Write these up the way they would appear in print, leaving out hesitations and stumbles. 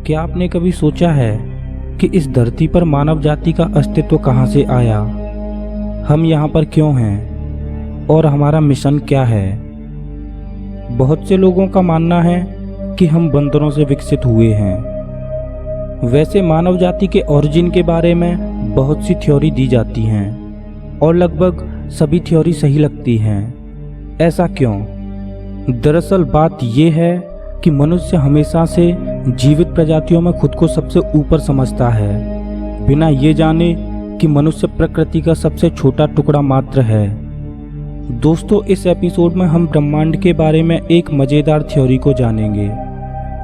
क्या आपने कभी सोचा है कि इस धरती पर मानव जाति का अस्तित्व कहाँ से आया, हम यहाँ पर क्यों हैं और हमारा मिशन क्या है? बहुत से लोगों का मानना है कि हम बंदरों से विकसित हुए हैं। वैसे मानव जाति के ओरिजिन के बारे में बहुत सी थ्योरी दी जाती हैं और लगभग सभी थ्योरी सही लगती हैं। ऐसा क्यों? दरअसल बात यह है कि मनुष्य हमेशा से जीवित प्रजातियों में खुद को सबसे ऊपर समझता है, बिना ये जाने कि मनुष्य प्रकृति का सबसे छोटा टुकड़ा मात्र है। दोस्तों, इस एपिसोड में हम ब्रह्मांड के बारे में एक मज़ेदार थ्योरी को जानेंगे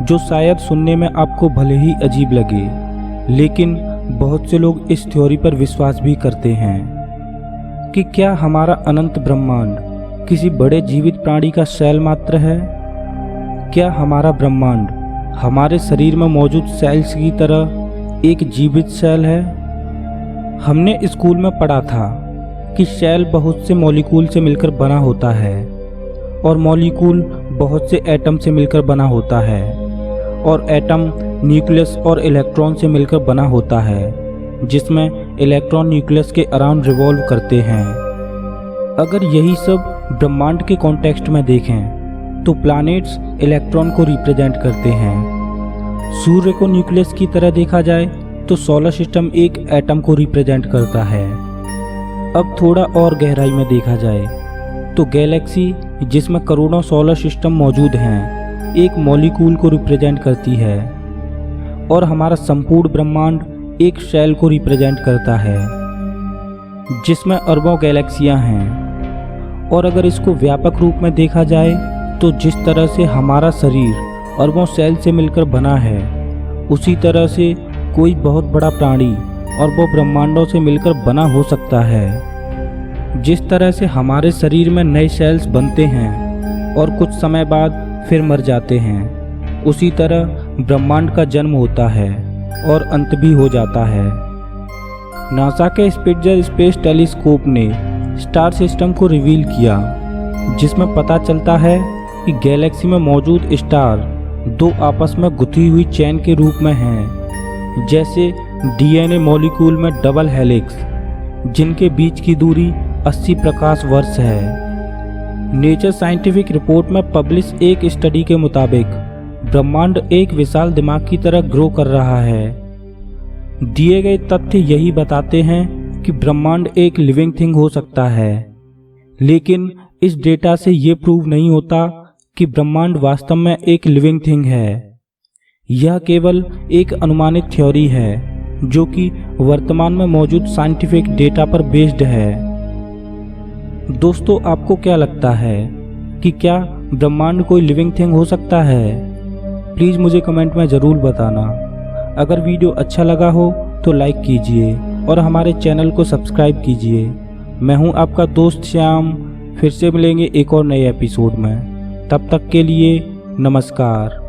जो शायद सुनने में आपको भले ही अजीब लगे, लेकिन बहुत से लोग इस थ्योरी पर विश्वास भी करते हैं कि क्या हमारा अनंत ब्रह्मांड किसी बड़े जीवित प्राणी का सेल मात्र है? क्या हमारा ब्रह्मांड हमारे शरीर में मौजूद सेल्स की तरह एक जीवित सेल है? हमने स्कूल में पढ़ा था कि सेल बहुत से मॉलिक्यूल से मिलकर बना होता है और मॉलिक्यूल बहुत से एटम से मिलकर बना होता है और एटम न्यूक्लियस और इलेक्ट्रॉन से मिलकर बना होता है, जिसमें इलेक्ट्रॉन न्यूक्लियस के अराउंड रिवॉल्व करते हैं। अगर यही सब ब्रह्मांड के कॉन्टेक्स्ट में देखें तो प्लैनेट्स इलेक्ट्रॉन को रिप्रेजेंट करते हैं। सूर्य को न्यूक्लियस की तरह देखा जाए तो सोलर सिस्टम एक एटम को रिप्रेजेंट करता है। अब थोड़ा और गहराई में देखा जाए तो गैलेक्सी, जिसमें करोड़ों सोलर सिस्टम मौजूद हैं, एक मॉलिक्यूल को रिप्रेजेंट करती है और हमारा संपूर्ण ब्रह्मांड एक सेल को रिप्रेजेंट करता है जिसमें अरबों गैलेक्सियां हैं। और अगर इसको व्यापक रूप में देखा जाए तो जिस तरह से हमारा शरीर अरबों सेल से मिलकर बना है, उसी तरह से कोई बहुत बड़ा प्राणी अरबों ब्रह्मांडों से मिलकर बना हो सकता है। जिस तरह से हमारे शरीर में नए सेल्स बनते हैं और कुछ समय बाद फिर मर जाते हैं, उसी तरह ब्रह्मांड का जन्म होता है और अंत भी हो जाता है। नासा के स्पिट्ज़र स्पेस टेलीस्कोप ने स्टार सिस्टम को रिवील किया, जिसमें पता चलता है कि गैलेक्सी में मौजूद स्टार दो आपस में गुथी हुई चेन के रूप में हैं, जैसे डीएनए मॉलिक्यूल में डबल हेलिक्स, जिनके बीच की दूरी 80 प्रकाश वर्ष है। नेचर साइंटिफिक रिपोर्ट में पब्लिश एक स्टडी के मुताबिक ब्रह्मांड एक विशाल दिमाग की तरह ग्रो कर रहा है। दिए गए तथ्य यही बताते हैं कि ब्रह्मांड एक लिविंग थिंग हो सकता है, लेकिन इस डेटा से ये प्रूव नहीं होता कि ब्रह्मांड वास्तव में एक लिविंग थिंग है। यह केवल एक अनुमानित थ्योरी है जो कि वर्तमान में मौजूद साइंटिफिक डेटा पर बेस्ड है। दोस्तों, आपको क्या लगता है कि क्या ब्रह्मांड कोई लिविंग थिंग हो सकता है? प्लीज़ मुझे कमेंट में ज़रूर बताना। अगर वीडियो अच्छा लगा हो तो लाइक कीजिए और हमारे चैनल को सब्सक्राइब कीजिए। मैं हूं आपका दोस्त श्याम, फिर से मिलेंगे एक और नए एपिसोड में। तब तक के लिए नमस्कार।